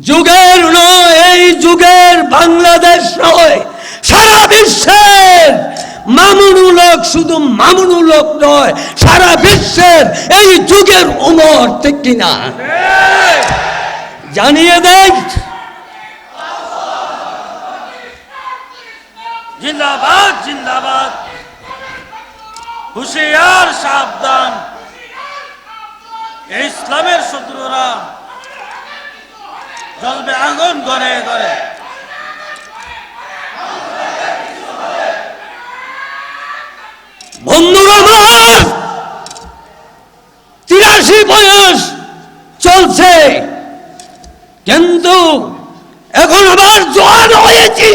যুগের নয়, এই যুগের বাংলাদেশ নয়, সারা বিশ্বের মামুনুল হক শুধু মামুনুল হক নয়, সারা বিশ্বের এই যুগের উমর, ঠিক কিনা? জানিয়ে দেয় জিন্দাবাদ জিন্দাবাদ, হুঁশিয়ার সাবধান, ইসলামের শত্রুরা জ্বলবে আগুন ঘরে ঘরে। বন্ধুরা আমার, 83 বয়স চলছে, কিন্তু এখন আবার জোয়ান হয়েছি,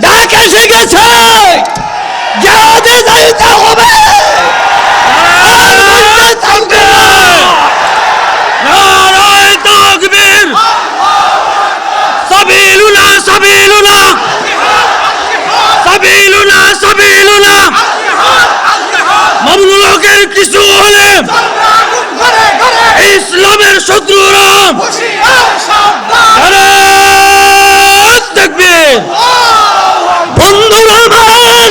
ডাক এসে গেছে, জিহাদে যাইতে হবে, আর বলতে থাকবে না। নারায়ে তাকবীর, সাবিলুনা সাবিলুনা, সাবিলুনা সাবিলুনা। মামুনুল হকের কিছু হলে ইসলামের শত্রুরা নারায়ে তাকবীর। বন্ধুরা আমার,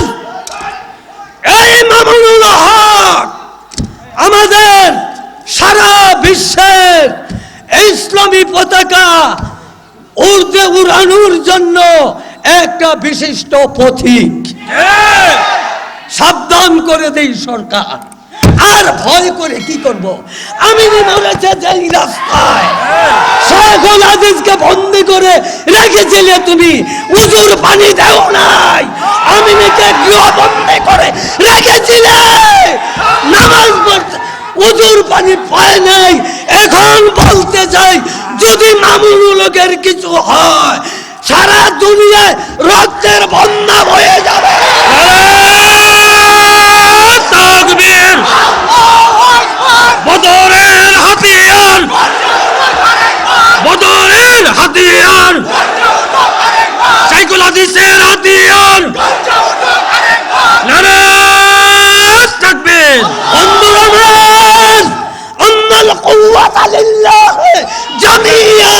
এই মামুনুল হক আমাদের সারা বিশ্বের ইসলামী পতাকা উর্দে উড়ানোর জন্য একটা বিশিষ্ট পথিক। সাবধান করে দেই সরকার, আর ভয় করে কি করব? আমি বলেছে যে এই রাস্তায় শেখুল আজিজকে বন্দি করে রেখেছিলে, তুমি উজুর পানি দাও নাই, আমিনকে গৃহবন্দী করে রেখেছিলে, নামাজ পড়তে উজুর পানি পায় নাই। এখন বলতে চাই, যদি মামুনুল হকের কিছু হয়, সারা দুনিয়ায় রক্তের বন্যা হয়ে যাবে। তাকবীর, বদরের হাতিয়ার, বদরের হাতিয়ার, শেখুল হাদিসের হাতিয়ার, নারায়ে তাকবীর। বন্ধুরা আমার, আন্নাল কুওয়াতা লিল্লাহি জামিয়া।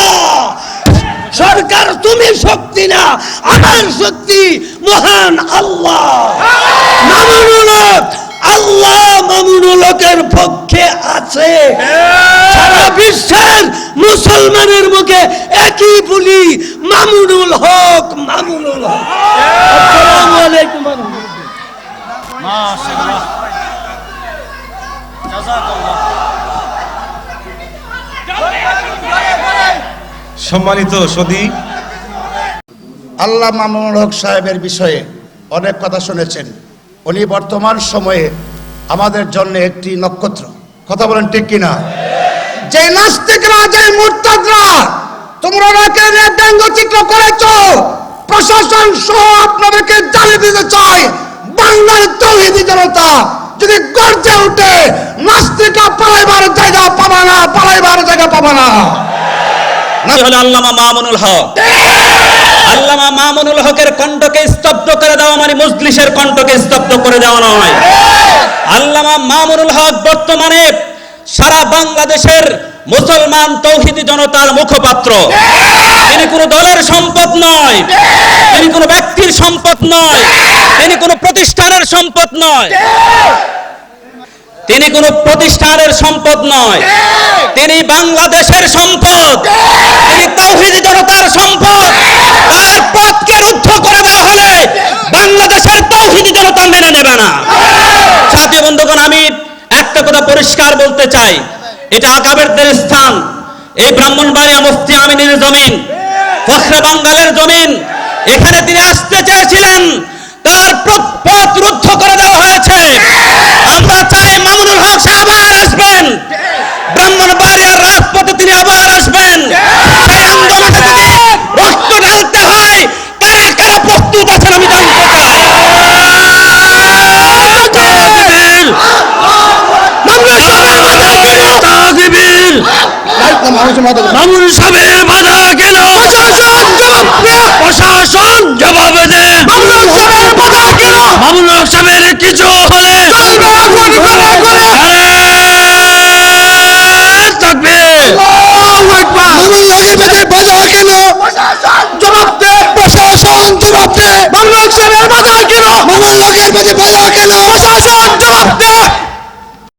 সরকার তুমি শক্তি না, আমার শক্তি মহান আল্লাহ। মামুনুল হক, আল্লাহ মামুনুল হকের পক্ষে আছে। সারা বিশ্বের মুসলমানের মুখে একই বলি, মামুনুল হক, মামুনুল হক। আসসালামু আলাইকুম ওয়া রাহমাতুল্লাহ। মাশাআল্লাহ, জাযাকাল্লাহ। সম্মানিত সদী, আল্লাহ মামুনুল হক সাহেবের বিষয়ে অনেক কথা শুনেছেন। উনি বর্তমান সময়ে আমাদের জন্য একটি নক্ষত্র। কথা বলেন ঠিক কিনা? যে নাস্তিকরা, যে মুরতাদরা তোমরা ওনাকে নিয়ে ব্যঙ্গচিত্র করেছো, প্রশাসন সহ আপনাদেরকে জানিয়ে দিতে চাই, বাংলার তৌহিদি জনতা যদি গর্জে উঠে, নাস্তিকরা পালাইবার জায়গা পাবা না, পালাইবার জায়গা পাবা না। হলো আল্লামা মামুনুল হক। আল্লামা মামুনুল হকের কণ্ঠকে স্তব্ধ করে দেওয়া মানে মজলিসের কণ্ঠকে স্তব্ধ করে দেওয়া নয়। আল্লামা মামুনুল হক বর্তমানে সারা বাংলাদেশের মুসলমান তৌহিদি জনতার মুখপাত্র। তিনি কোনো দলের সম্পদ নয়, তিনি কোনো ব্যক্তির সম্পদ নয়, তিনি কোনো প্রতিষ্ঠানের সম্পদ নয়, তিনি কোনো প্রতিষ্ঠানের সম্পদ নয়, তিনি বাংলাদেশের সম্পদ, তিনি তাওহীদি জনতার সম্পদ। তার পথকে রুদ্ধ করে দেওয়া হলে বাংলাদেশের তাওহীদি জনতা মেনে নেবে না। সাথী বন্ধুগণ, আমি একটা কথা পরিষ্কার বলতে চাই, এটা আকাবেরদের স্থান, এই ব্রাহ্মণবাড়িয়া মুফতি আমিনের জমিন, ফখরে বাঙ্গালের জমিন। এখানে তিনি আসতে চেয়েছিলেন, তার পথ রুদ্ধ করে দেওয়া হয়েছে। আমরা চাই মামুনুল হক আবার আসবেন, ব্রাহ্মণবাড়িয়ার রাজপথে তিনি আবার আসবেন। সেই আন্দোলনে যদি রক্ত ঢালতে হয়, কারা কারা প্রস্তুত আছেন আমি জানতে চাই। তাকবীর, তাকবীর। মামুনুল সাহেবের বাধা গেল, প্রশাসন জবাব দেন। মামুনুল সাহেবের কিছু